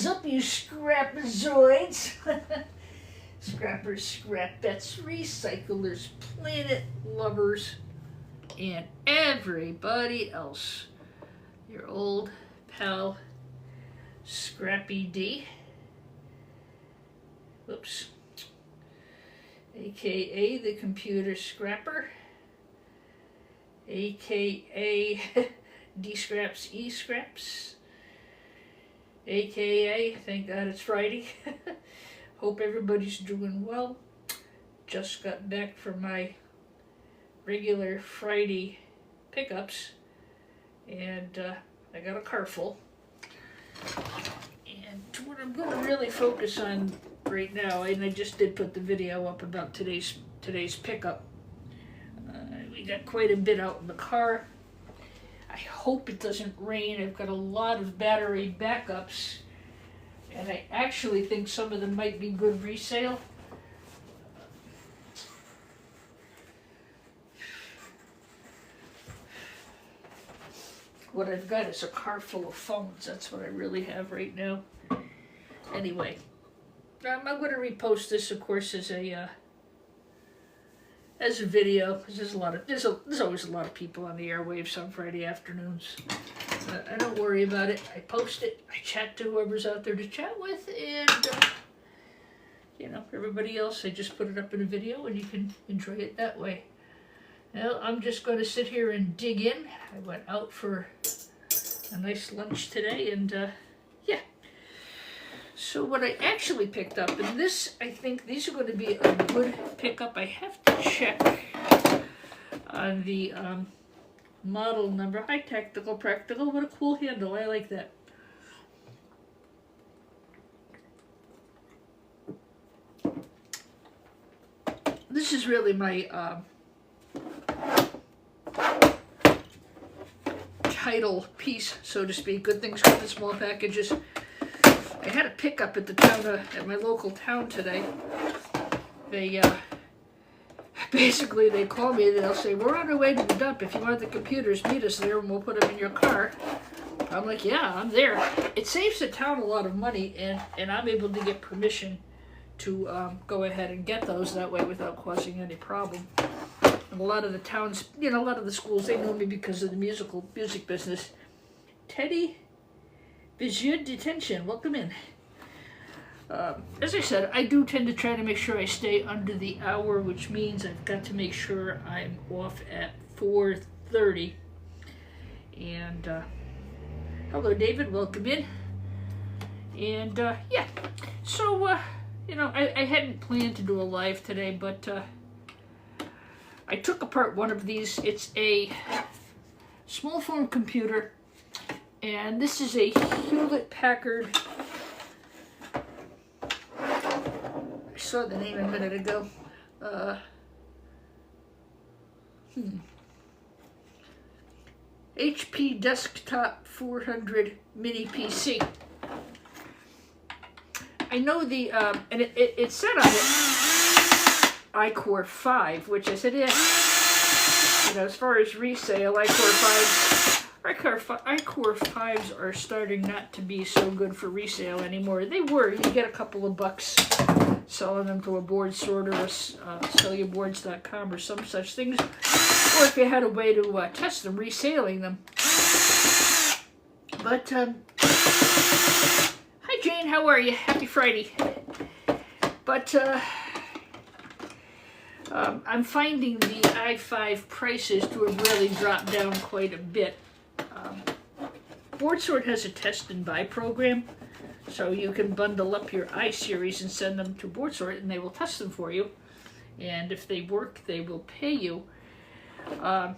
What's up, you scrapazoids? Scrappers, scrapettes, recyclers, planet lovers, and everybody else. Your old pal, Scrappy D. Whoops. AKA the computer scrapper. AKA D-Scraps, E-Scraps. AKA, thank God it's Friday. Hope everybody's doing well. Just got back from my regular Friday pickups, and I got a car full. And what I'm going to really focus on right now, and I just did put the video up about today's pickup. We got quite a bit out in the car. I hope it doesn't rain. I've got a lot of battery backups, and I actually think some of them might be good resale. What I've got is a car full of phones. That's what I really have right now. Anyway, I'm going to repost this, of course, as a video, because there's always a lot of people on the airwaves on Friday afternoons. I don't worry about it. I post it. I chat to whoever's out there to chat with, and everybody else, I just put it up in a video, and you can enjoy it that way. Well, I'm just going to sit here and dig in. I went out for a nice lunch today, and yeah. So what I actually picked up, and this, I think these are going to be a good pickup. I have to check on the model number. Hi, Tactical Practical. What a cool handle. I like that. This is really my title piece, so to speak. Good things come in small packages. I had a pickup at the town, at my local town today. They basically they call me and they'll say, "We're on our way to the dump. If you want the computers, meet us there and we'll put them in your car." I'm like, "Yeah, I'm there." It saves the town a lot of money, and I'm able to get permission to go ahead and get those that way without causing any problem. And a lot of the towns, a lot of the schools, they know me because of the music business. Teddy Vision Detention, welcome in. As I said, I do tend to try to make sure I stay under the hour, which means I've got to make sure I'm off at 4:30. And hello, David, welcome in. And yeah, so I hadn't planned to do a live today, but I took apart one of these. It's a small form computer. And this is a Hewlett-Packard. I saw the name a minute ago. HP Desktop 400 Mini PC. I know the, and it said on it, iCore 5, which I said, yeah, as far as resale, iCore 5. iCore 5s are starting not to be so good for resale anymore. They were. You get a couple of bucks selling them to a board sorter or sellyourboards.com or some such things. Or if you had a way to test them, reselling them. But, hi Jane, how are you? Happy Friday. But, I'm finding the i5 prices to have really dropped down quite a bit. BoardSort has a test and buy program, so you can bundle up your iSeries and send them to BoardSort, and they will test them for you. And if they work, they will pay you. What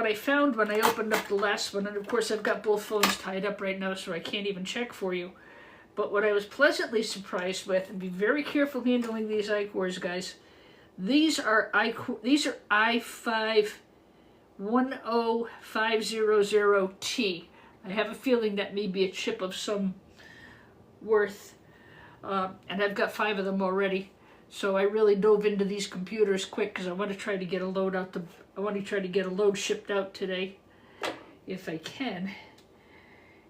I found when I opened up the last one, and of course I've got both phones tied up right now, so I can't even check for you. But what I was pleasantly surprised with, and be very careful handling these iCores, guys. These are i5 10500T. I have a feeling that may be a chip of some worth, and I've got 5 of them already. So I really dove into these computers quick because I want to try to get a load out. I want to try to get a load shipped out today, if I can.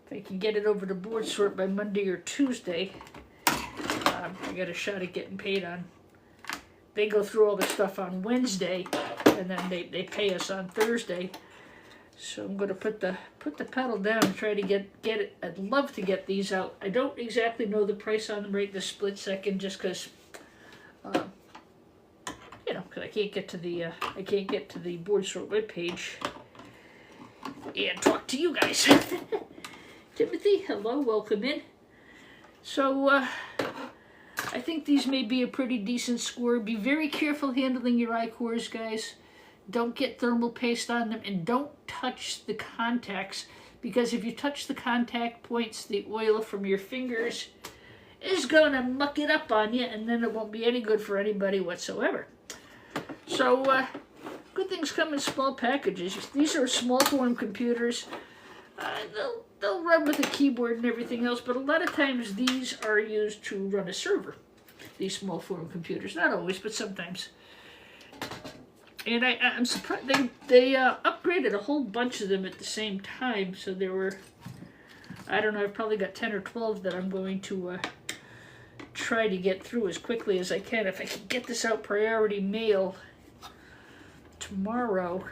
if I can get it over to Board Sort by Monday or Tuesday, I got a shot at getting paid on. They go through all the stuff on Wednesday, and then they pay us on Thursday. So I'm going to put the pedal down and try to get it. I'd love to get these out. I don't exactly know the price on them right this split second, just because, you know, because I can't get to the Board Sort webpage and talk to you guys. Timothy, hello, welcome in. So I think these may be a pretty decent score. Be very careful handling your I-cores, guys. Don't get thermal paste on them, and don't touch the contacts, because if you touch the contact points, the oil from your fingers is going to muck it up on you, and then it won't be any good for anybody whatsoever. So, good things come in small packages. These are small form computers. They'll run with a keyboard and everything else, but a lot of times these are used to run a server. These small form computers, not always, but sometimes. And I'm surprised they upgraded a whole bunch of them at the same time. So there were, I don't know, I've probably got 10 or 12 that I'm going to try to get through as quickly as I can. If I can get this out priority mail tomorrow,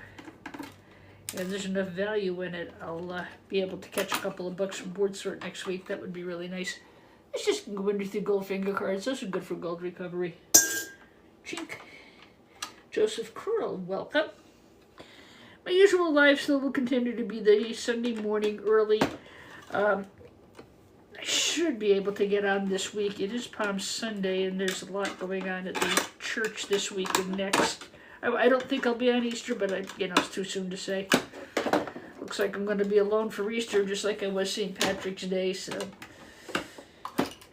and there's enough value in it, I'll be able to catch a couple of bucks from Board Sort next week. That would be really nice. It's just going through Goldfinger cards. Those are good for gold recovery. Chink. Joseph Curl, welcome. My usual live still will continue to be the Sunday morning early. I should be able to get on this week. It is Palm Sunday, and there's a lot going on at the church this week and next. I don't think I'll be on Easter, but it's too soon to say. Looks like I'm going to be alone for Easter, just like I was St. Patrick's Day. So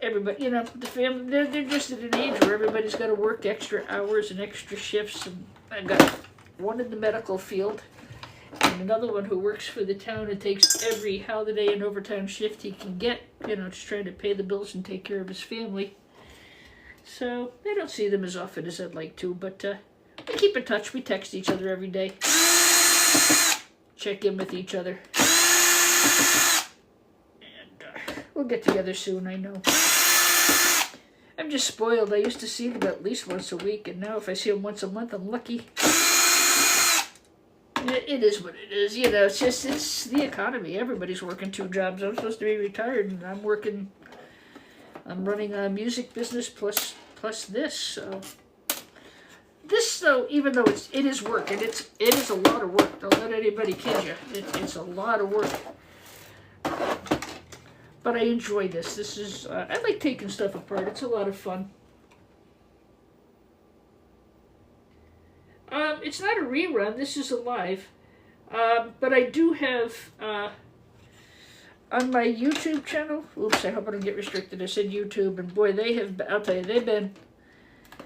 everybody, the family, they're just at an age where everybody's got to work extra hours and extra shifts. And I've got one in the medical field and another one who works for the town and takes every holiday and overtime shift he can get, just trying to pay the bills and take care of his family. So I don't see them as often as I'd like to, but we keep in touch. We text each other every day, check in with each other. We'll get together soon, I know. I'm just spoiled. I used to see them at least once a week, and now if I see them once a month, I'm lucky. It is what it is. It's the economy. Everybody's working 2 jobs. I'm supposed to be retired, and I'm running a music business plus this. So this, though, even though it is work, and it is a lot of work. Don't let anybody kid you. It's a lot of work. But I enjoy this. This is, I like taking stuff apart. It's a lot of fun. It's not a rerun. This is a live. But I do have, on my YouTube channel, oops, I hope I don't get restricted. I said YouTube, and boy, I'll tell you, they've been,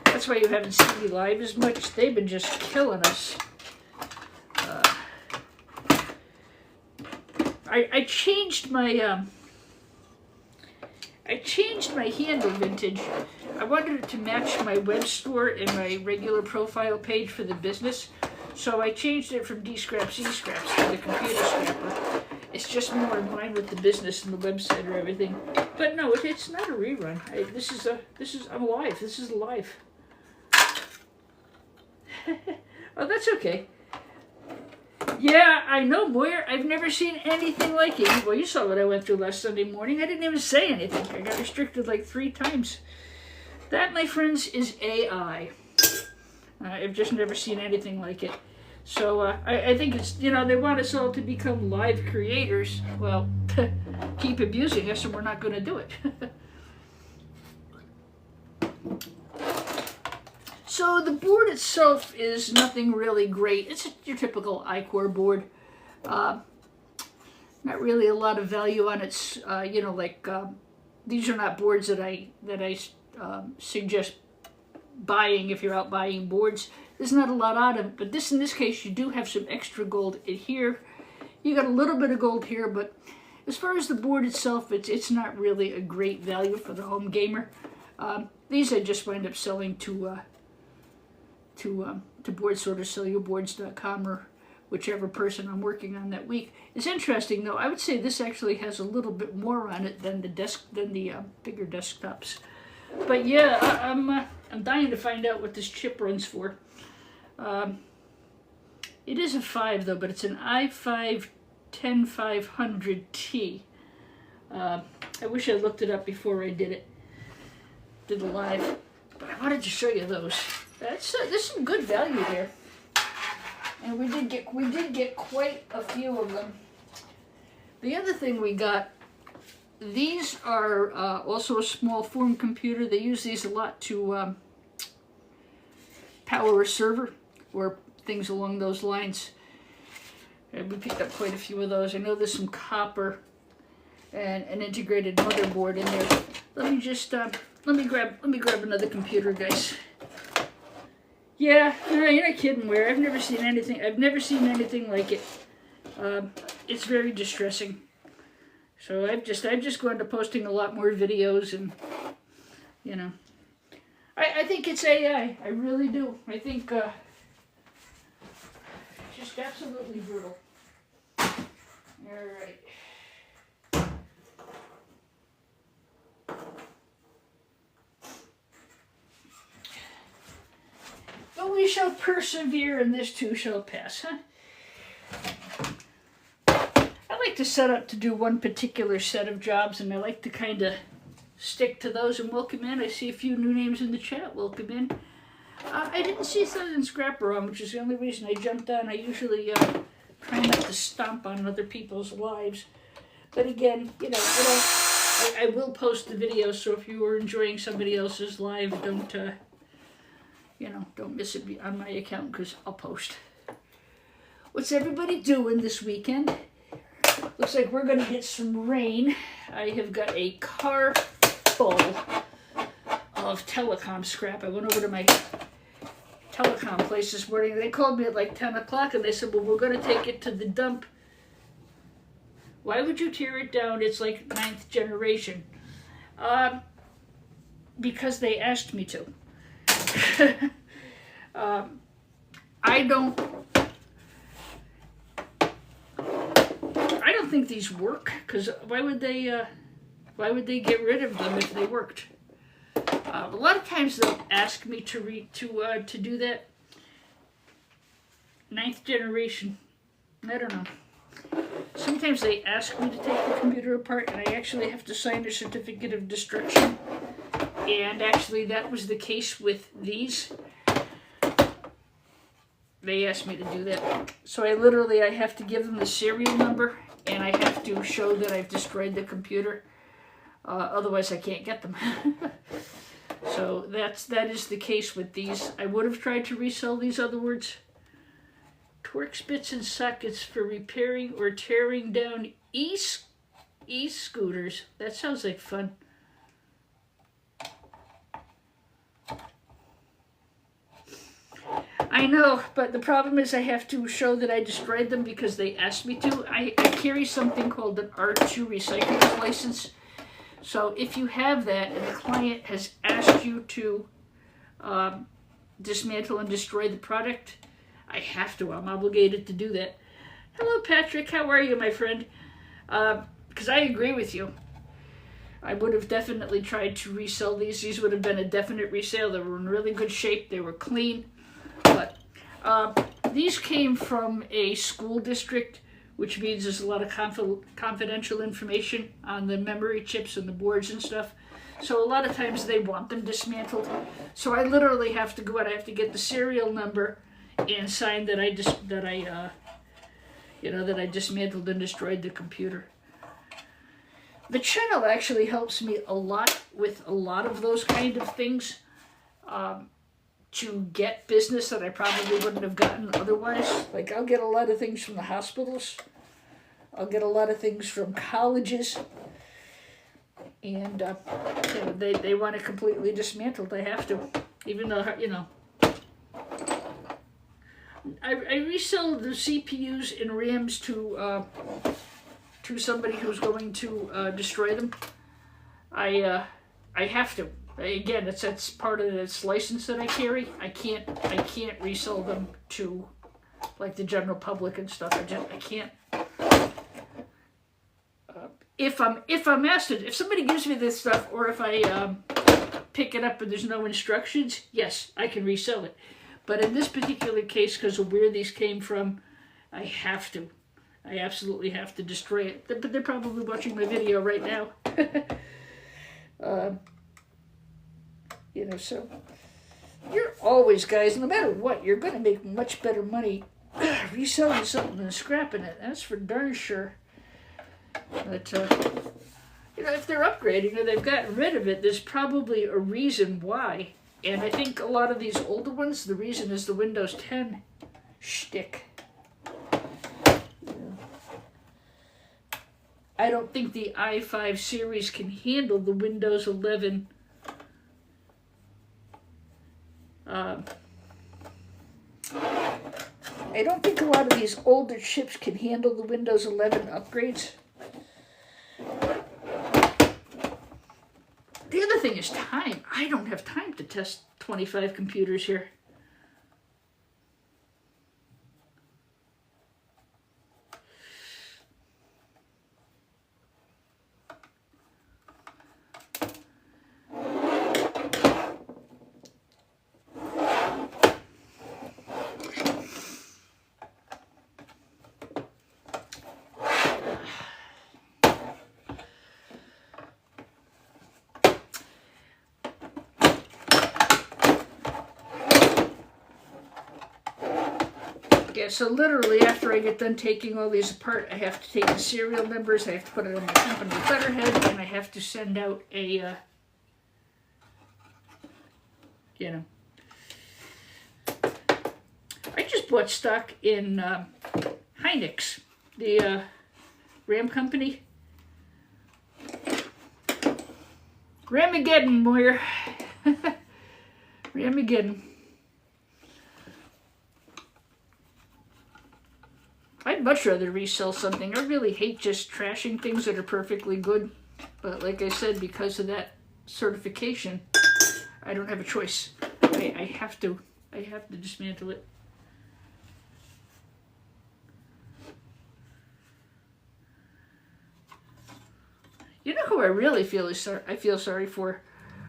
that's why you haven't seen me live as much. They've been just killing us. I changed my, handle vintage. I wanted it to match my web store and my regular profile page for the business, so I changed it from D-Scraps E-Scraps to the computer scrapper. It's just more in line with the business and the website or everything. But no, it's not a rerun. I'm live. This is live. Oh, that's okay. Yeah, I know, Moyer. I've never seen anything like it. Well, you saw what I went through last Sunday morning. I didn't even say anything. I got restricted like 3 times. That, my friends, is AI. I've just never seen anything like it. So I think it's, they want us all to become live creators. Well, keep abusing us and we're not going to do it. So the board itself is nothing really great. It's your typical I-core board. Not really a lot of value on it. These are not boards that I suggest buying if you're out buying boards. There's not a lot on them, but in this case, you do have some extra gold in here. You got a little bit of gold here, but as far as the board itself, it's not really a great value for the home gamer. These I just wind up selling to BoardSort or SellYourBoards.com or whichever person I'm working on that week. It's interesting though. I would say this actually has a little bit more on it than the bigger desktops. But yeah, I'm dying to find out what this chip runs for. It is a 5 though, but it's an i5 10500T. I wish I looked it up before I did the live, but I wanted to show you those. There's some good value there, and we did get quite a few of them. The other thing we got, these are also a small form computer. They use these a lot to power a server or things along those lines. And we picked up quite a few of those. I know there's some copper and an integrated motherboard in there. Let me just let me grab another computer, guys. Yeah, you're not kidding. Where I've never seen anything like it. It's very distressing. So I've just gone to posting a lot more videos, and you know, I think it's AI. I really do. I think just absolutely brutal. All right. But we shall persevere, and this too shall pass, huh? I like to set up to do one particular set of jobs, and I like to kind of stick to those. And welcome in. I see a few new names in the chat. Welcome in. I didn't see Southern Scrapper on, which is the only reason I jumped on. I usually try not to stomp on other people's lives. But again, you know, I will post the video, so if you are enjoying somebody else's live, don't miss it on my account, because I'll post. What's everybody doing this weekend? Looks like we're going to get some rain. I have got a car full of telecom scrap. I went over to my telecom place this morning. They called me at like 10 o'clock and they said, well, we're going to take it to the dump. Why would you tear it down? It's like 9th generation. Because they asked me to. I don't think these work, because why would they get rid of them if they worked? A lot of times they'll ask me to do that. 9th generation. I don't know. Sometimes they ask me to take the computer apart, and I actually have to sign a certificate of destruction. And actually, that was the case with these. They asked me to do that. So I have to give them the serial number, and I have to show that I've destroyed the computer. Otherwise, I can't get them. So that is the case with these. I would have tried to resell these other words. Torx bits and sockets for repairing or tearing down e-scooters. That sounds like fun. I know, but the problem is I have to show that I destroyed them because they asked me to. I carry something called an R2 recycling license. So if you have that and the client has asked you to dismantle and destroy the product, I have to. I'm obligated to do that. Hello, Patrick. How are you, my friend? Because I agree with you. I would have definitely tried to resell these. These would have been a definite resale. They were in really good shape. They were clean. But these came from a school district, which means there's a lot of confidential information on the memory chips and the boards and stuff. So a lot of times they want them dismantled. So I literally have to go out. I have to get the serial number and sign that I dismantled and destroyed the computer. The channel actually helps me a lot with a lot of those kind of things. To get business that I probably wouldn't have gotten otherwise. Like, I'll get a lot of things from the hospitals. I'll get a lot of things from colleges. And they want it completely dismantled. I have to. Even though, I resell the CPUs and RAMs to somebody who's going to destroy them. I have to. Again, that's part of this license that I carry. I can't resell them to like the general public and stuff. I can't. If I'm asked it, if somebody gives me this stuff, or if I pick it up and there's no instructions, yes, I can resell it. But in this particular case, because of where these came from, I have to. I absolutely have to destroy it. But they're probably watching my video right now. So you're always, guys, no matter what, you're going to make much better money reselling something than scrapping it. That's for darn sure. But, if they're upgrading or they've gotten rid of it, there's probably a reason why. And I think a lot of these older ones, the reason is the Windows 10 shtick. I don't think the i5 series can handle the Windows 11 I don't think a lot of these older chips can handle the Windows 11 upgrades. The other thing is time. I don't have time to test 25 computers here. Yeah, so literally after I get done taking all these apart, I have to take the serial numbers, I have to put it on my company letterhead, and I have to send out a, I just bought stock in Hynix, the RAM company. Ramageddon, Moyer. Ramageddon. I'd much rather resell something. I really hate just trashing things that are perfectly good. But like I said, because of that certification, I don't have a choice. I have to dismantle it. You know who I really feel sorry for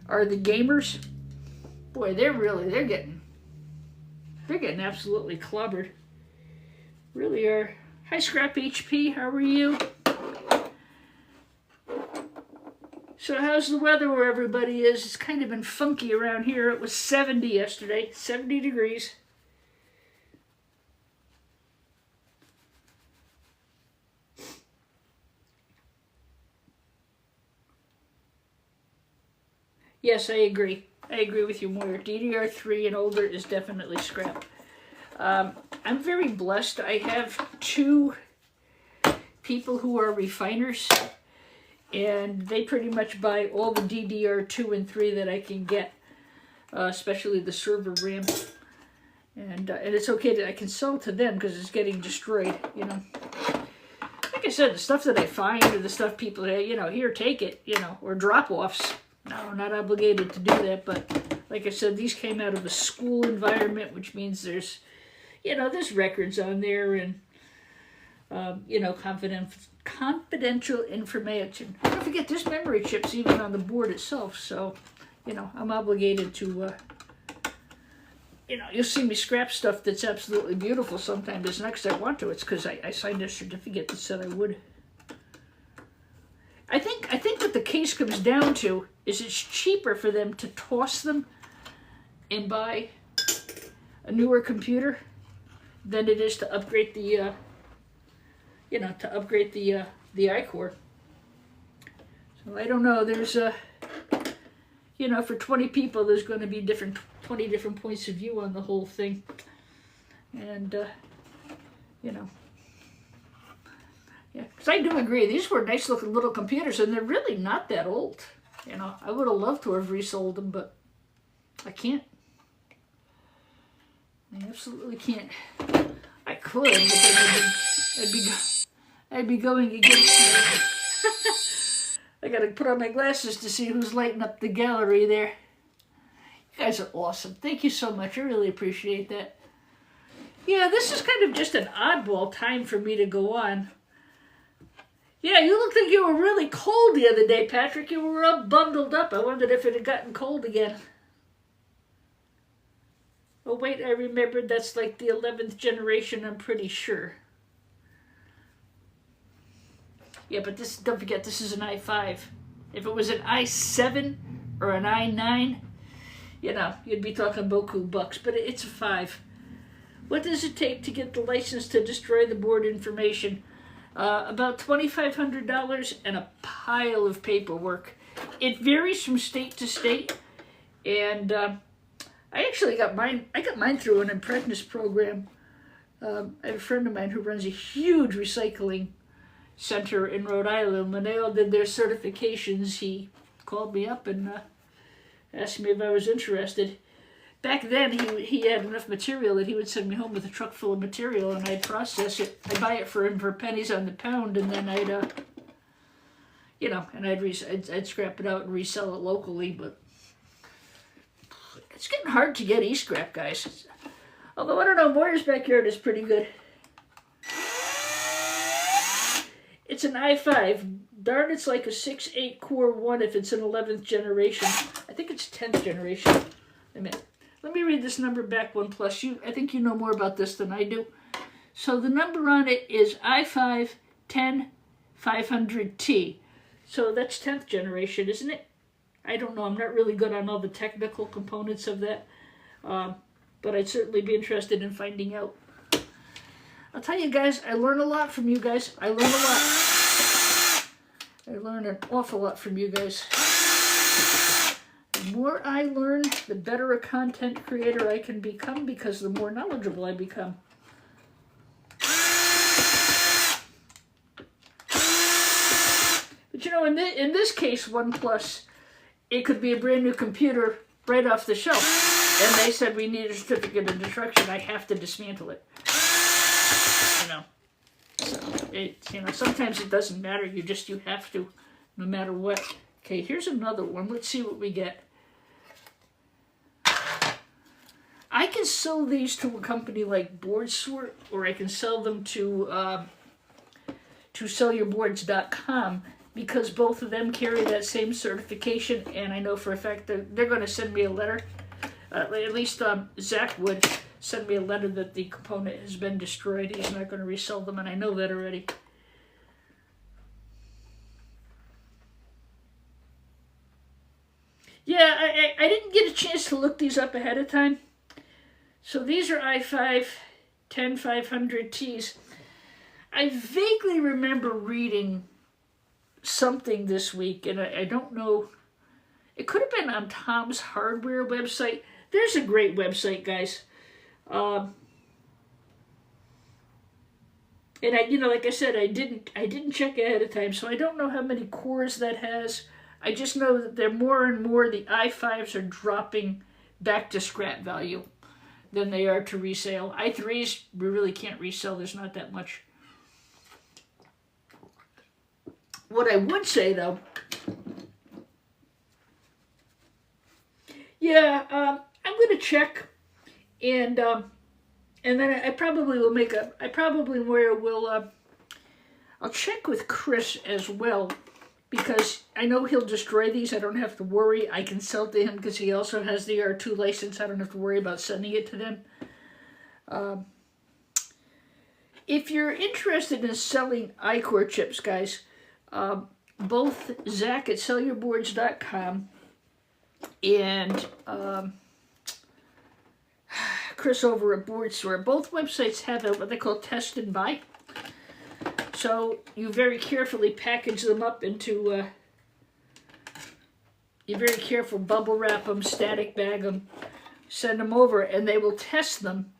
are the gamers. Boy, they're getting absolutely clobbered. Really are. Hi, Scrap HP. How are you? So how's the weather where everybody is? It's kind of been funky around here. It was 70 yesterday. 70 degrees. Yes, I agree. I agree with you, Moyer. DDR3 and older is definitely scrap. I'm very blessed. I have 2 people who are refiners, and they pretty much buy all the DDR2 and 3 that I can get, especially the server RAM. And it's okay that I can sell to them because it's getting destroyed, Like I said, the stuff that I find or the stuff people say, here, take it, or drop-offs. No, I'm not obligated to do that, but like I said, these came out of a school environment, which means there's there's records on there and, confidential information. Don't forget, this memory chip's even on the board itself, so, I'm obligated to, you'll see me scrap stuff that's absolutely beautiful sometime. It's not because I want to, it's because I signed a certificate that said I would. I think what the case comes down to is it's cheaper for them to toss them and buy a newer computer than it is to upgrade the, the iCore. So I don't know. There's for 20 people, there's going to be 20 different points of view on the whole thing, and yeah, because I do agree. These were nice looking little computers, and they're really not that old. I would have loved to have resold them, but I can't. I absolutely can't. I could, but then I'd be going against. I gotta put on my glasses to see who's lighting up the gallery there. You guys are awesome. Thank you so much. I really appreciate that. Yeah, this is kind of just an oddball time for me to go on. Yeah, you looked like you were really cold the other day, Patrick. You were all bundled up. I wondered if it had gotten cold again. Oh, wait, I remembered that's like the 11th generation, I'm pretty sure. Yeah, but this, don't forget, this is an i5. If it was an i7 or an i9, you know, you'd be talking boku bucks, but it's a 5. What does it take to get the license to destroy the board information? About $2,500 and a pile of paperwork. It varies from state to state, and I actually got mine. I got mine through an apprentice program. I have a friend of mine who runs a huge recycling center in Rhode Island. When they all did their certifications, he called me up and asked me if I was interested. Back then, he had enough material that he would send me home with a truck full of material, and I'd process it. I'd buy it for him for pennies on the pound, and then I'd, you know, and I'd scrap it out and resell it locally. But it's getting hard to get e-scrap, guys. Although I don't know, Moyer's Backyard is pretty good. It's an i5. Darn, it's like a 6.8 Core 1 if it's an 11th generation. I think it's 10th generation. Wait a minute. Let me read this number back, OnePlus. I think you know more about this than I do. So the number on it is i5 10500T. So that's 10th generation, isn't it? I don't know. I'm not really good on all the technical components of that. But I'd certainly be interested in finding out. I'll tell you guys, I learn a lot from you guys. I learn a lot. I learn an awful lot from you guys. The more I learn, the better a content creator I can become, because the more knowledgeable I become. But you know, in this case, OnePlus, it could be a brand new computer right off the shelf. And they said we need a certificate of destruction. I have to dismantle it. You know. You know, sometimes it doesn't matter. You have to, no matter what. Okay, here's another one. Let's see what we get. I can sell these to a company like BoardSort, or I can sell them to sellyourboards.com, because both of them carry that same certification, and I know for a fact that they're going to send me a letter. At least Zach would send me a letter that the component has been destroyed. He's not going to resell them, and I know that already. Yeah, I didn't get a chance to look these up ahead of time. So these are i5 10500Ts. I vaguely remember reading something this week, and I don't know. It could have been on Tom's Hardware website. There's a great website, guys. And like I said, I didn't check ahead of time, so I don't know how many cores that has. I just know that they're more and more, the i5s are dropping back to scrap value than they are to resale. i3s, we really can't resell. There's not that much. What I would say, though, yeah, I'm going to check, and then I probably will I'll check with Chris as well, because I know he'll destroy these. I don't have to worry. I can sell to him because he also has the R2 license. I don't have to worry about sending it to them. If you're interested in selling I-Core chips, guys, both Zach at sellyourboards.com and Chris over at BoardSort, both websites have what they call test and buy. So you very carefully package them up into, you very careful bubble wrap them, static bag them, send them over, and they will test them.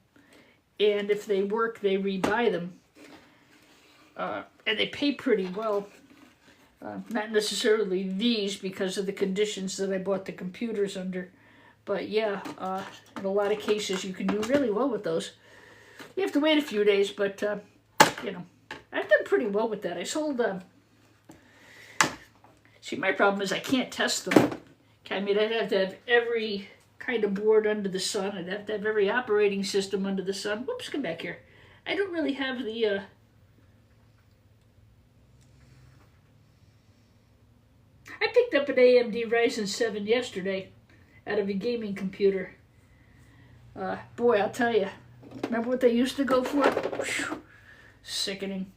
And if they work, they rebuy them. And they pay pretty well. Not necessarily these because of the conditions that I bought the computers under. But yeah, in a lot of cases you can do really well with those. You have to wait a few days, but you know, I've done pretty well with that. I sold see, my problem is I can't test them. I mean, I'd have to have every kind of board under the sun. I'd have to have every operating system under the sun. Whoops, come back here. I don't really have the... I picked up an AMD Ryzen 7 yesterday out of a gaming computer. Boy, I'll tell you. Remember what they used to go for? Whew, sickening.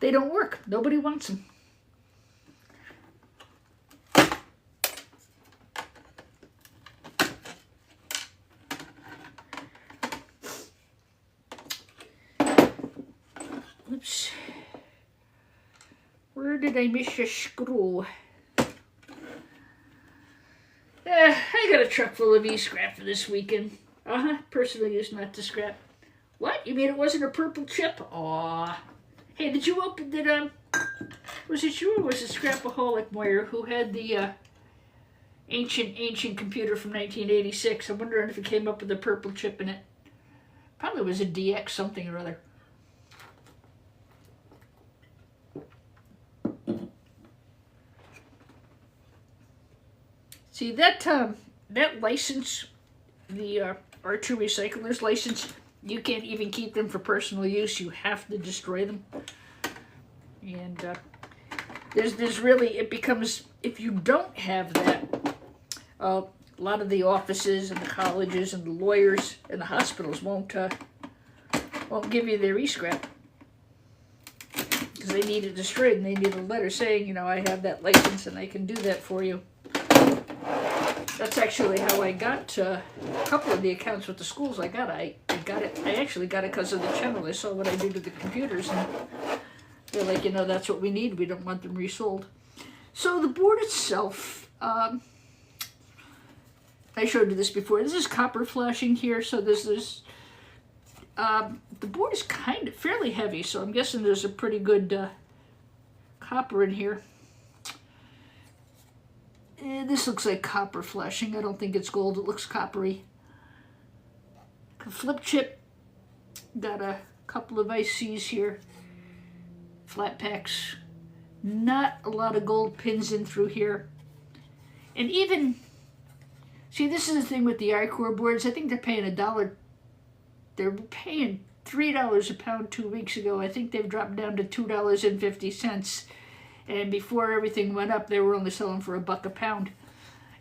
They don't work. Nobody wants them. Oops. Where did I miss a screw? I got a truck full of e-scrap for this weekend. Personal use, not to scrap. What? You mean it wasn't a purple chip? Aw. Hey, did you open it, was it you or was it Scrapaholic Moyer who had the, ancient computer from 1986? I'm wondering if it came up with a purple chip in it. Probably was a DX something or other. See, that license, the R2 Recyclers license, you can't even keep them for personal use. You have to destroy them. And there's really, it becomes, if you don't have that, a lot of the offices and the colleges and the lawyers and the hospitals won't give you their e-scrap. Because they need it destroyed and they need a letter saying, you know, I have that license and I can do that for you. That's actually how I got a couple of the accounts with the schools I got. I actually got it because of the channel. I saw what I do to the computers, and they're like, you know, that's what we need. We don't want them resold. So the board itself, I showed you this before. This is copper flashing here. So the board is kind of fairly heavy. So I'm guessing there's a pretty good copper in here. This looks like copper flashing. I don't think it's gold. It looks coppery. Flip chip. Got a couple of ICs here. Flat packs. Not a lot of gold pins in through here. And even, see, this is the thing with the iCore boards. I think they're paying $1. They're paying $3 a pound 2 weeks ago. I think they've dropped down to $2.50. And before everything went up, they were only selling for $1 a pound.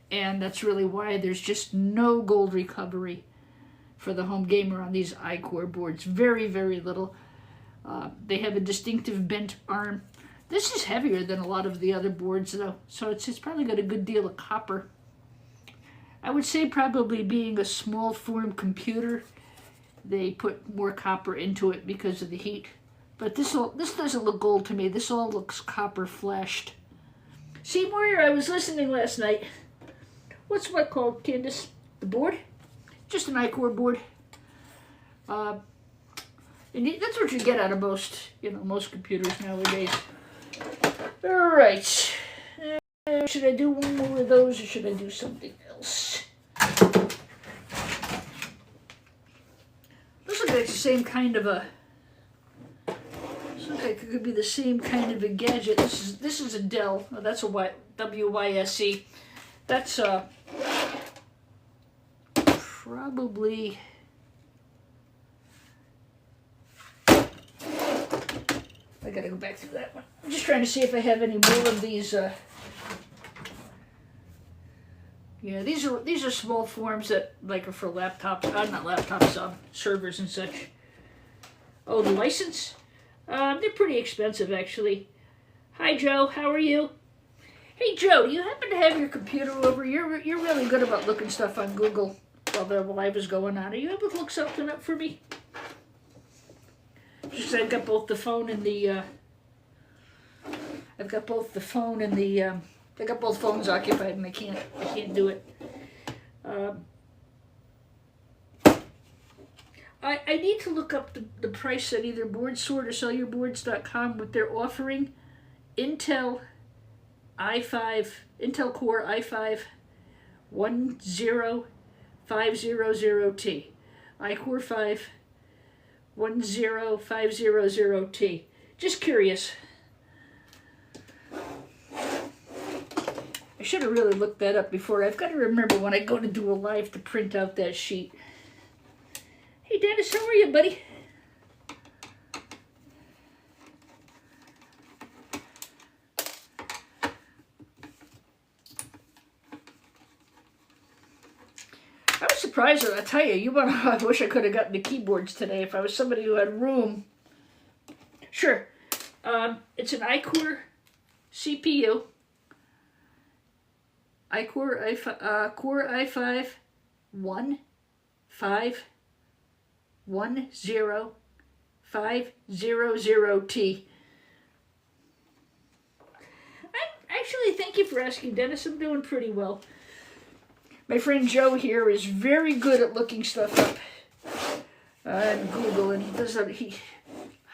And that's really why there's just no gold recovery for the home gamer on these iCore boards. Very, very little. They have a distinctive bent arm. This is heavier than a lot of the other boards, though. So it's probably got a good deal of copper. I would say probably being a small form computer, they put more copper into it because of the heat. But this doesn't look gold to me. This all looks copper flashed. See, Moyer, I was listening last night. What's what called, Candace? The board? Just an iCore board. And that's what you get out of most computers nowadays. All right. Should I do one more of those or should I do something else? Looks like it's the same kind of a... Looks like it could be the same kind of a gadget. This is a Dell. Oh, that's a WYSC. That's probably... I gotta go back through that one. I'm just trying to see if I have any more of these. Yeah, these are small forms that like are for laptops. Not laptops, servers and such. Oh, the license? They're pretty expensive, actually. Hi, Joe. How are you? Hey, Joe. Do you happen to have your computer over? You're really good about looking stuff on Google while the live is going on. Are you able to look something up for me? Just I've got both the phone and the. I've got both the phone and the. I got both phones occupied, and I can't do it. I need to look up the price at either BoardSword or SellYourBoards.com what they're offering. Intel Core i5 10500T. iCore 5 10500T. Just curious. I should have really looked that up before. I've got to remember when I go to do a live to print out that sheet. Hey Dennis, how are you, buddy? I was surprised, I'll tell you, I wish I could have gotten the keyboards today if I was somebody who had room. Sure. It's an iCore CPU. iCore Core i5 15500T. Actually, thank you for asking, Dennis. I'm doing pretty well. My friend Joe here is very good at looking stuff up on Google, and he does that.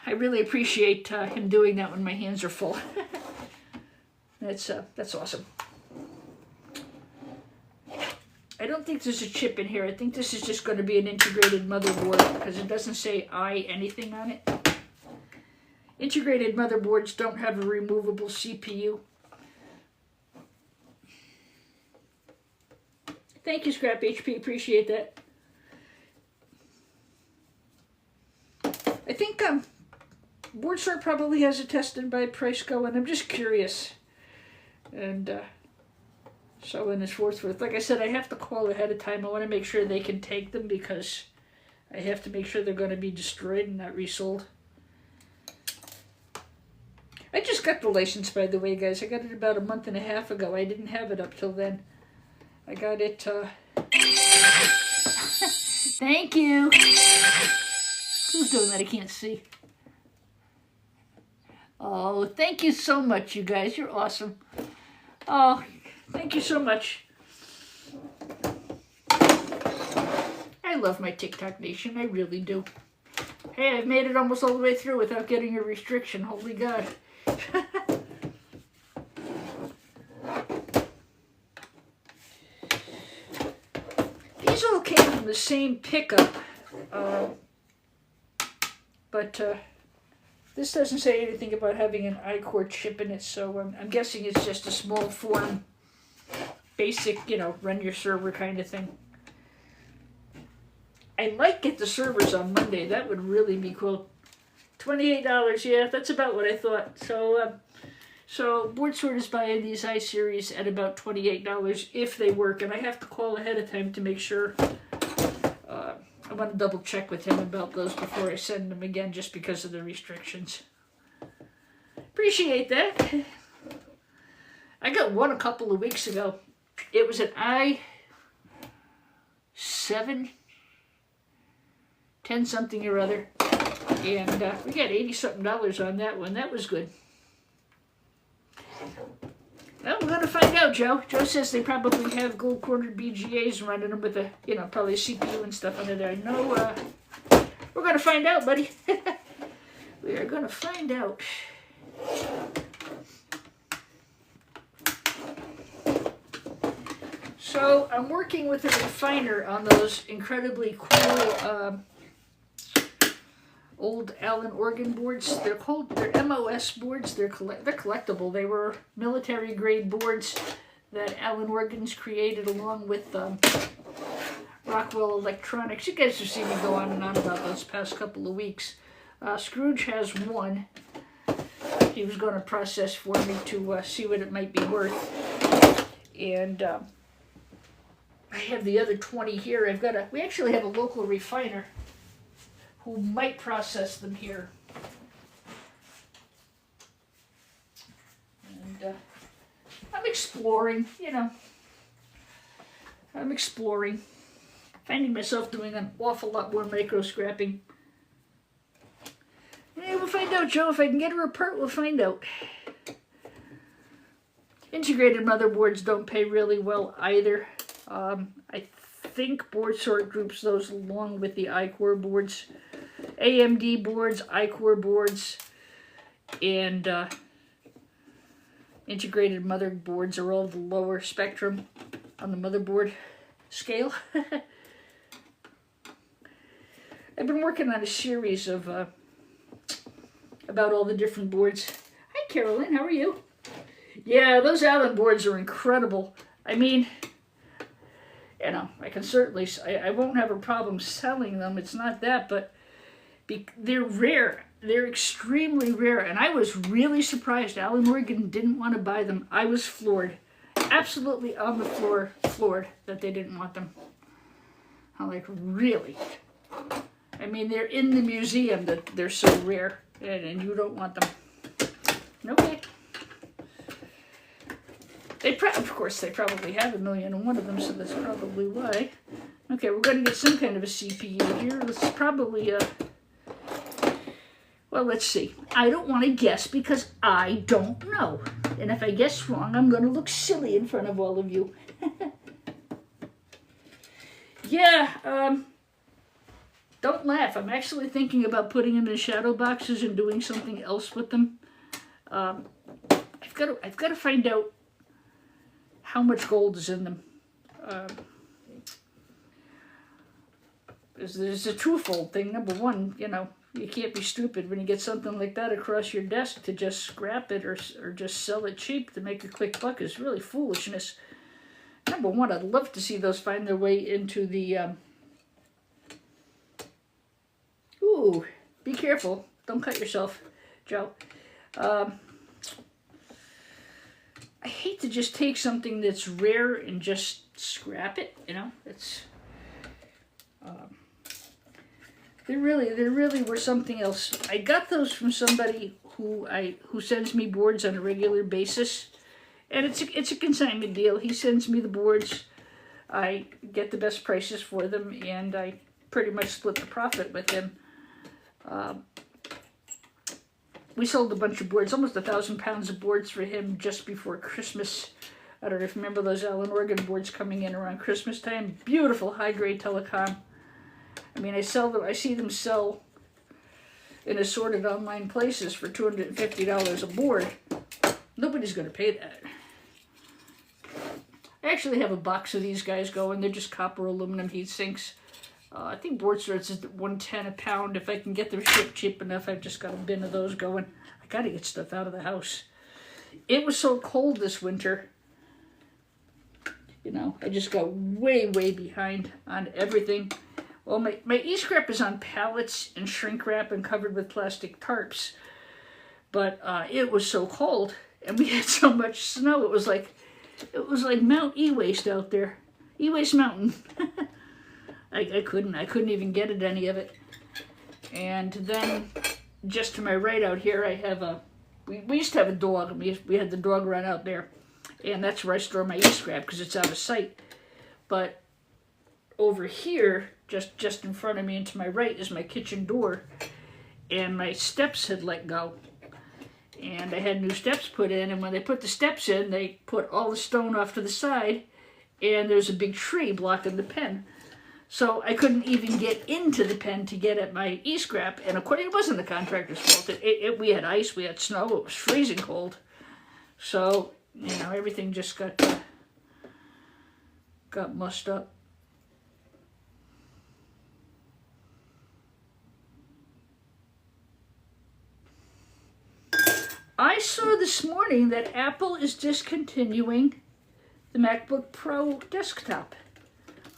I really appreciate him doing that when my hands are full. That's awesome. I don't think there's a chip in here. I think this is just going to be an integrated motherboard because it doesn't say anything on it. Integrated motherboards don't have a removable CPU. Thank you, Scrap HP. Appreciate that. I think BoardSort probably has it tested by Priceco, and I'm just curious. And so on and so forth. Like I said, I have to call ahead of time. I want to make sure they can take them because I have to make sure they're going to be destroyed and not resold. I just got the license, by the way, guys. I got it about a month and a half ago. I didn't have it up till then. I got it, Thank you. Who's doing that? I can't see. Oh, thank you so much, you guys. You're awesome. Oh, thank you so much. I love my TikTok nation. I really do. Hey, I've made it almost all the way through without getting a restriction. Holy God. These all came from the same pickup, but this doesn't say anything about having an iCore chip in it, so I'm guessing it's just a small form, basic, run your server kind of thing. I might get the servers on Monday. That would really be cool. $28, yeah, that's about what I thought. So BoardSort is buying these iSeries at about $28 if they work, and I have to call ahead of time to make sure. I want to double check with him about those before I send them again, just because of the restrictions. Appreciate that. I got one a couple of weeks ago. It was an i7, 10 something or other, and we got $80-something on that one. That was good. Well, we're going to find out, Joe. Joe says they probably have gold-cornered BGAs running them with a, probably a CPU and stuff under there. No, we're going to find out, buddy. We are going to find out. So, I'm working with a refiner on those incredibly cool old Allen Organ boards. They're MOS boards. They're collectible. They were military grade boards that Allen Organs created along with Rockwell Electronics. You guys have seen me go on and on about those past couple of weeks. Scrooge has one. He was going to process for me to see what it might be worth. And I have the other 20 here. We actually have a local refiner who might process them here. And I'm exploring, I'm exploring. Finding myself doing an awful lot more micro scrapping. Yeah, we'll find out, Joe. If I can get her apart, we'll find out. Integrated motherboards don't pay really well either. I think BoardSort groups those along with the iCore boards. AMD boards, iCore boards, and integrated motherboards are all the lower spectrum on the motherboard scale. I've been working on a series of about all the different boards. Hi, Carolyn. How are you? Yeah, those Allen boards are incredible. I mean, you know, I can certainly, I won't have a problem selling them. It's not that, but they're rare. They're extremely rare, and I was really surprised Allen Morgan didn't want to buy them. I was floored. Absolutely on the floor, floored that they didn't want them. I'm like, really? I mean, they're in the museum that they're so rare, and you don't want them. Okay. Of course, they probably have 1,000,001 of them, so that's probably why. Okay, we're going to get some kind of a CPU here. This is probably a... Well, let's see. I don't want to guess because I don't know. And if I guess wrong, I'm going to look silly in front of all of you. Yeah, don't laugh. I'm actually thinking about putting them in shadow boxes and doing something else with them. I've got to find out how much gold is in them. There's a twofold thing. Number one, you know, you can't be stupid when you get something like that across your desk to just scrap it or just sell it cheap to make a quick buck is really foolishness. Number one, I'd love to see those find their way into the... Ooh, be careful. Don't cut yourself, Joe. I hate to just take something that's rare and just scrap it, you know? It's... They really were something else. I got those from somebody who sends me boards on a regular basis, and it's a consignment deal. He sends me the boards, I get the best prices for them, and I pretty much split the profit with him. We sold a bunch of boards, almost 1,000 pounds of boards for him just before Christmas. I don't know if you remember those Allen Morgan boards coming in around Christmas time. Beautiful high-grade telecom. I mean, I see them sell in assorted online places for $250 a board. Nobody's going to pay that. I actually have a box of these guys going. They're just copper aluminum heat sinks. I think board starts at $110 a pound. If I can get them shipped cheap enough, I've just got a bin of those going. I got to get stuff out of the house. It was so cold this winter. You know, I just got way behind on everything. Well, my e-scrap is on pallets and shrink wrap and covered with plastic tarps. But it was so cold, and we had so much snow. It was like Mount E-Waste out there. E-Waste Mountain. I couldn't even get at any of it. And then, just to my right out here, I have we used to have a dog. We had the dog run out there. And that's where I store my e-scrap, because it's out of sight. But over here, just in front of me and to my right, is my kitchen door. And my steps had let go. And I had new steps put in. And when they put the steps in, they put all the stone off to the side. And there's a big tree blocking the pen. So I couldn't even get into the pen to get at my e-scrap. And of course, it wasn't the contractor's fault. We had ice, we had snow, it was freezing cold. So, you know, everything just got mussed up. I saw this morning that Apple is discontinuing the MacBook Pro desktop.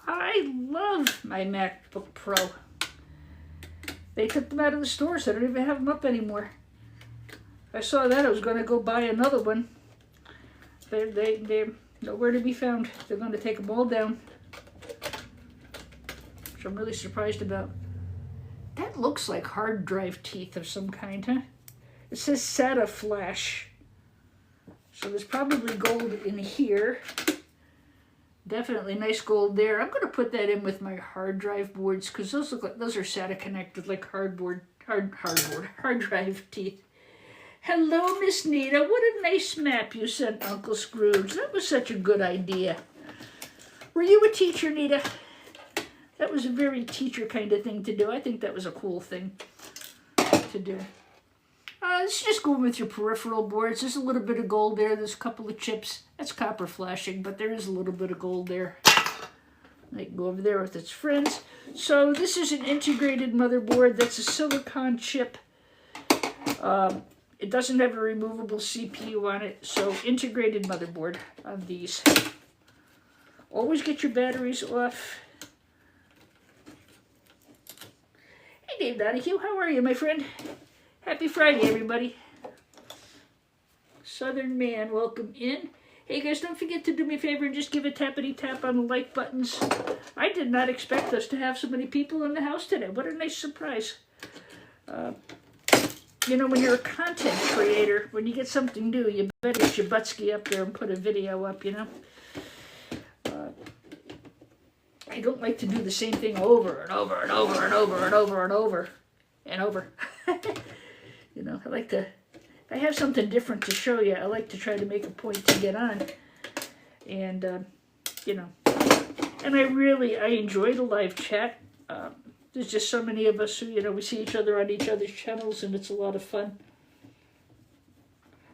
I love my MacBook Pro. They took them out of the stores. I don't even have them up anymore. If I saw that, I was going to go buy another one. They're nowhere to be found. They're going to take them all down, which I'm really surprised about. That looks like hard drive teeth of some kind, huh? It says SATA flash. So there's probably gold in here. Definitely nice gold there. I'm going to put that in with my hard drive boards because those look like those are SATA connected like hard drive teeth. Hello, Miss Nita. What a nice map you sent Uncle Scrooge. That was such a good idea. Were you a teacher, Nita? That was a very teacher kind of thing to do. I think that was a cool thing to do. Let's just go with your peripheral boards. There's a little bit of gold there. There's a couple of chips. That's copper flashing, but there is a little bit of gold there. They can go over there with its friends. So this is an integrated motherboard. That's a silicon chip. It doesn't have a removable CPU on it, so integrated motherboard on these. Always get your batteries off. Hey Dave Donahue, how are you, my friend? Happy Friday, everybody. Southern Man, welcome in. Hey guys, don't forget to do me a favor and just give a tappity tap on the like buttons. I did not expect us to have so many people in the house today. What a nice surprise. You know, when you're a content creator, when you get something new, you better get your buttski up there and put a video up, you know. I don't like to do the same thing over and over and over and over and over and over and over. You know, I like to, if I have something different to show you, I like to try to make a point to get on. And, you know, and I enjoy the live chat. There's just so many of us who, you know, we see each other on each other's channels, and it's a lot of fun.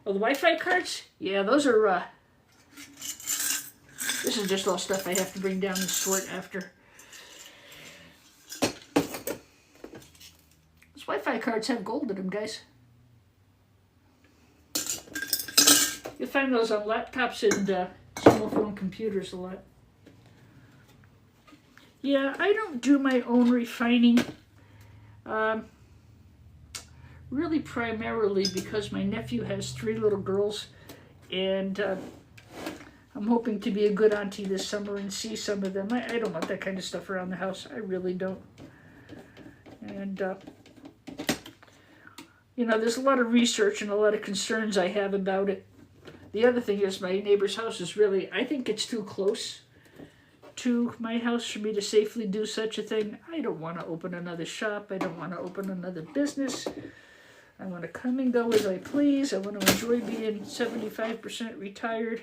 Oh, the Wi-Fi cards? Yeah, those are, this is just all stuff I have to bring down and sort after. Those Wi-Fi cards have gold in them, guys. You'll find those on laptops and small phone computers a lot. Yeah, I don't do my own refining. Really primarily because my nephew has 3 little girls, and I'm hoping to be a good auntie this summer and see some of them. I don't want that kind of stuff around the house. I really don't. And, you know, there's a lot of research and a lot of concerns I have about it. The other thing is my neighbor's house is really, I think it's too close to my house for me to safely do such a thing. I don't want to open another shop. I don't want to open another business. I want to come and go as I please. I want to enjoy being 75% retired.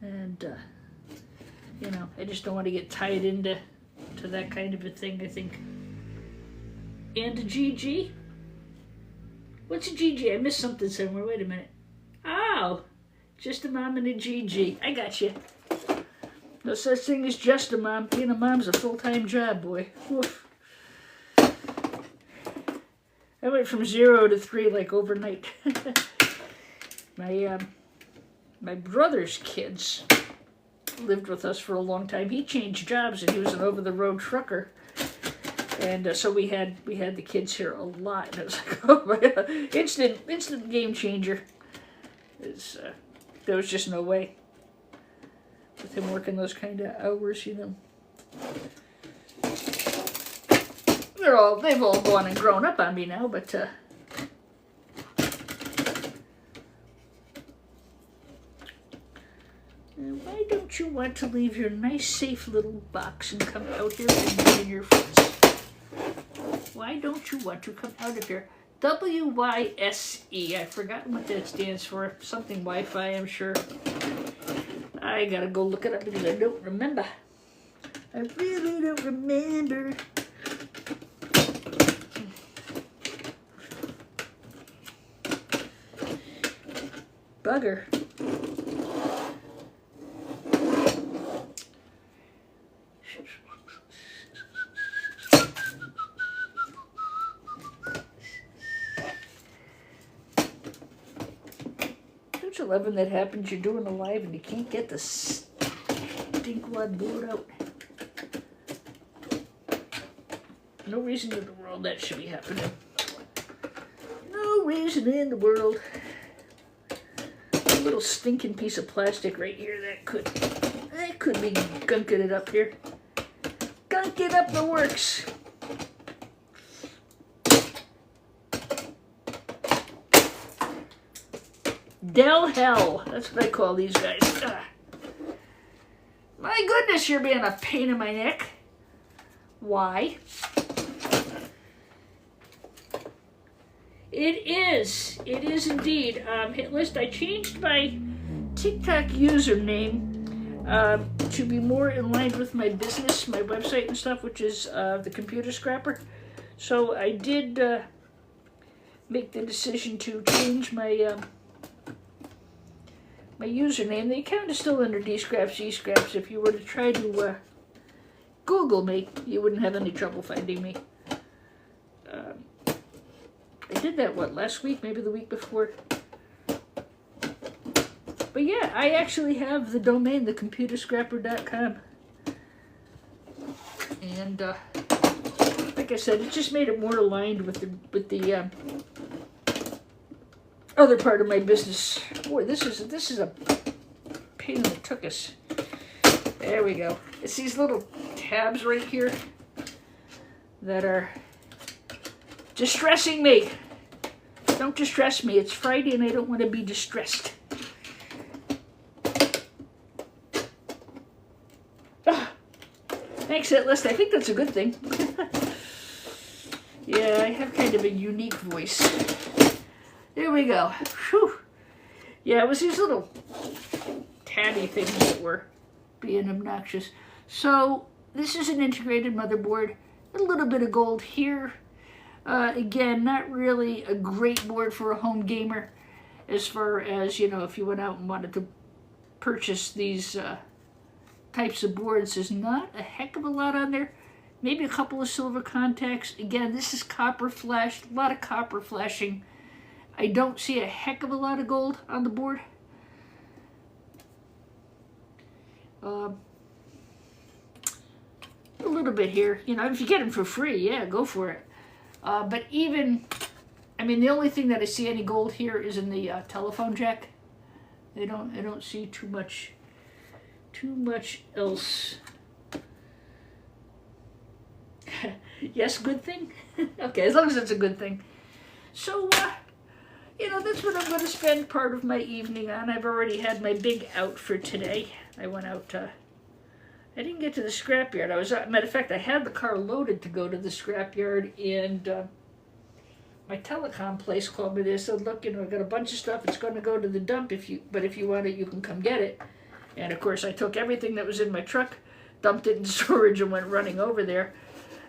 And, you know, I just don't want to get tied into that kind of a thing, I think. And a GG? What's a GG? I missed something somewhere. Wait a minute. Oh, just a mom and a GG. I got you. No such thing as just a mom. Being a mom's a full-time job, boy. Oof. I went from 0 to 3 like overnight. My brother's kids lived with us for a long time. He changed jobs and he was an over-the-road trucker, and so we had the kids here a lot. And it was like, oh my God, instant game changer. There was just no way with him working those kind of hours, you know. They've all gone and grown up on me now, but why don't you want to leave your nice, safe little box and come out here and join your friends? Why don't you want to come out of here? WYSE. I've forgotten what that stands for. Something Wi-Fi, I'm sure. I gotta go look it up because I don't remember. I really don't remember. Bugger. Don't you love when that happens? You're doing a live and you can't get the stinkwad board out. No reason in the world that should be happening. No reason in the world. A little stinking piece of plastic right here that could be gunking it up here. Gunk it up the works. Del hell. That's what I call these guys. Ugh. My goodness, you're being a pain in my neck. Why? It is indeed. Hit list. I changed my TikTok username to be more in line with my business, my website and stuff, which is the Computer Scrapper. So I did make the decision to change my my username. The account is still under DScraps, eScraps. If you were to try to Google me, you wouldn't have any trouble finding me. I did that, last week, maybe the week before. But yeah, I actually have the domain, thecomputerscrapper.com. And like I said, it just made it more aligned with the other part of my business. Boy, this is a pain in the tuchus. There we go. It's these little tabs right here that are distressing me. Don't distress me. It's Friday and I don't want to be distressed. Thanks, Hitlist. I think that's a good thing. Yeah, I have kind of a unique voice. There we go. Whew. Yeah, it was these little tabby things that were being obnoxious. So this is an integrated motherboard. A little bit of gold here. Again, not really a great board for a home gamer, as far as, you know, if you went out and wanted to purchase these types of boards. There's not a heck of a lot on there. Maybe a couple of silver contacts. Again, this is copper flashed, a lot of copper flashing. I don't see a heck of a lot of gold on the board. A little bit here. You know, if you get them for free, yeah, go for it. But even, I mean, the only thing that I see any gold here is in the telephone jack. I don't see too much else. Yes, good thing? Okay, as long as it's a good thing. So, you know, that's what I'm going to spend part of my evening on. I've already had my big out for today. I went out, I didn't get to the scrapyard. Matter of fact, I had the car loaded to go to the scrapyard, and my telecom place called me. They said, look, you know, I've got a bunch of stuff. It's going to go to the dump, but if you want it, you can come get it. And of course, I took everything that was in my truck, dumped it in storage, and went running over there.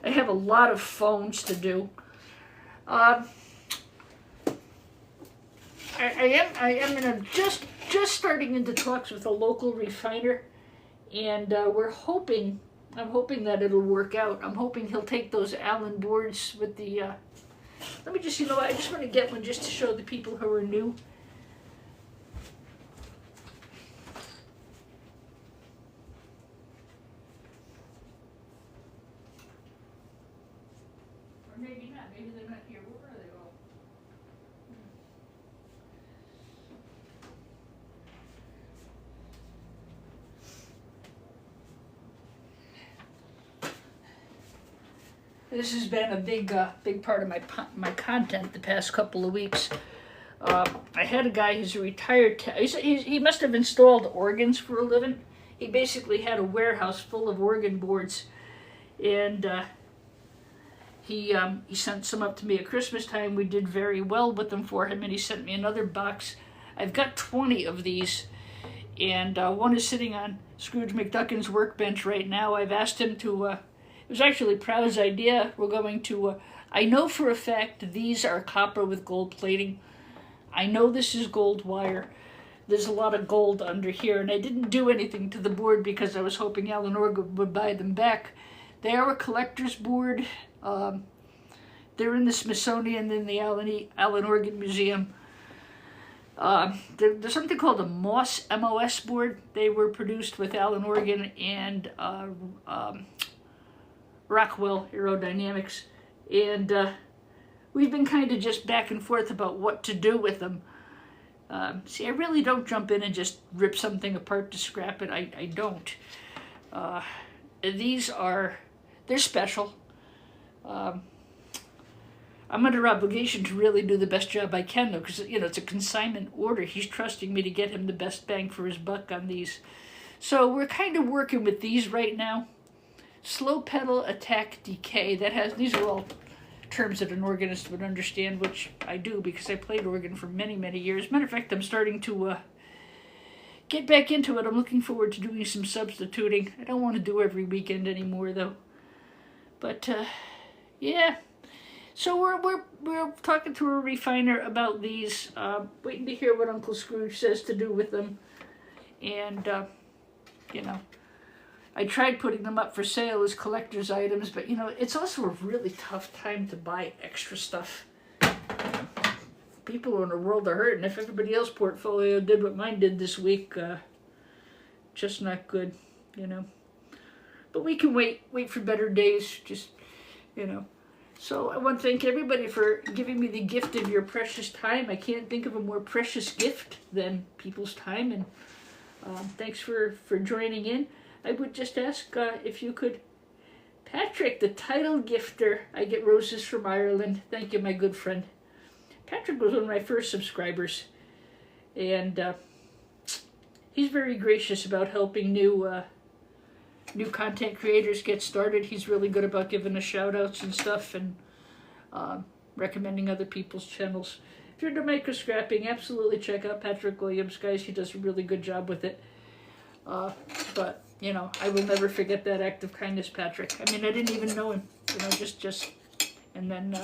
I have a lot of phones to do. I am just starting into talks with a local refiner, and I'm hoping that it'll work out. I'm hoping he'll take those Allen boards with the. Let me just, you know, I just want to get one just to show the people who are new. Maybe not. Maybe they're not here. Where are they all? This has been a big part of my content the past couple of weeks. I had a guy who's a retired. He must have installed organs for a living. He basically had a warehouse full of organ boards, and he sent some up to me at Christmas time. We did very well with them for him, and he sent me another box. I've got 20 of these, and one is sitting on Scrooge McDuckin's workbench right now. I've asked him to, it was actually Proud's idea. We're going to, I know for a fact these are copper with gold plating. I know this is gold wire. There's a lot of gold under here, and I didn't do anything to the board because I was hoping Allen Organ would buy them back. They are a collector's board. They're in the Smithsonian in the Allen Organ Museum. There's something called a MOS, M-O-S board. They were produced with Allen Organ and Rockwell Aerodynamics. And we've been kind of just back and forth about what to do with them. See, I really don't jump in and just rip something apart to scrap it. I don't. They're special. I'm under obligation to really do the best job I can, though, because, you know, it's a consignment order. He's trusting me to get him the best bang for his buck on these. So we're kind of working with these right now. Slow pedal, attack, decay. These are all terms that an organist would understand, which I do because I played organ for many, many years. Matter of fact, I'm starting to get back into it. I'm looking forward to doing some substituting. I don't want to do every weekend anymore, though. But, yeah. So we're talking to a refiner about these, waiting to hear what Uncle Scrooge says to do with them. And, you know, I tried putting them up for sale as collector's items, but, you know, it's also a really tough time to buy extra stuff. People in the world are hurting. If everybody else's portfolio did what mine did this week, just not good, you know. But we can wait for better days, just, you know. So I want to thank everybody for giving me the gift of your precious time. I can't think of a more precious gift than people's time, and thanks for joining in. I would just ask if you could, Patrick, the title gifter, I get roses from Ireland. Thank you, my good friend. Patrick was one of my first subscribers, and he's very gracious about helping new content creators get started. He's really good about giving us shout-outs and stuff, and recommending other people's channels. If you're into microscrapping, absolutely check out Patrick Williams, guys. He does a really good job with it. But, you know, I will never forget that act of kindness, Patrick. I mean, I didn't even know him, you know, just, and then,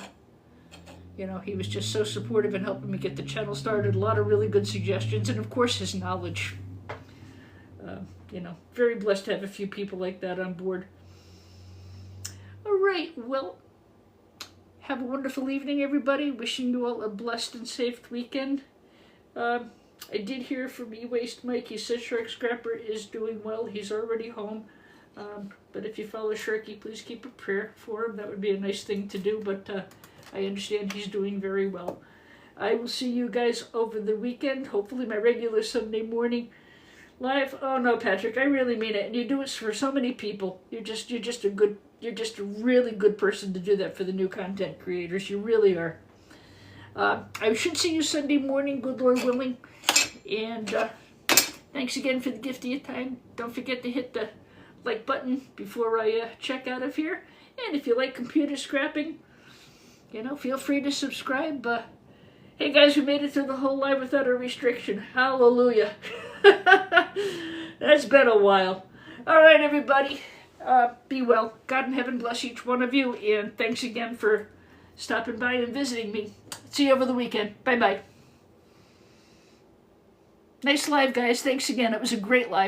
you know, he was just so supportive in helping me get the channel started. A lot of really good suggestions, and of course his knowledge. You know, very blessed to have a few people like that on board. All right, well, have a wonderful evening, everybody. Wishing you all a blessed and safe weekend. I did hear from E-Waste Mike. He says Shark Scrapper is doing well. He's already home. But if you follow Sharky, please keep a prayer for him. That would be a nice thing to do, but I understand he's doing very well. I will see you guys over the weekend. Hopefully my regular Sunday morning live. Oh no, Patrick, I really mean it. And you do it for so many people. You're just a really good person to do that for the new content creators. You really are. I should see you Sunday morning, good Lord willing. And thanks again for the gift of your time. Don't forget to hit the like button before I check out of here. And if you like computer scrapping, you know, feel free to subscribe. Hey guys, we made it through the whole live without a restriction. Hallelujah. That's been a while. All right, everybody. Be well. God in heaven bless each one of you. And thanks again for stopping by and visiting me. See you over the weekend. Bye-bye. Nice live, guys. Thanks again. It was a great live.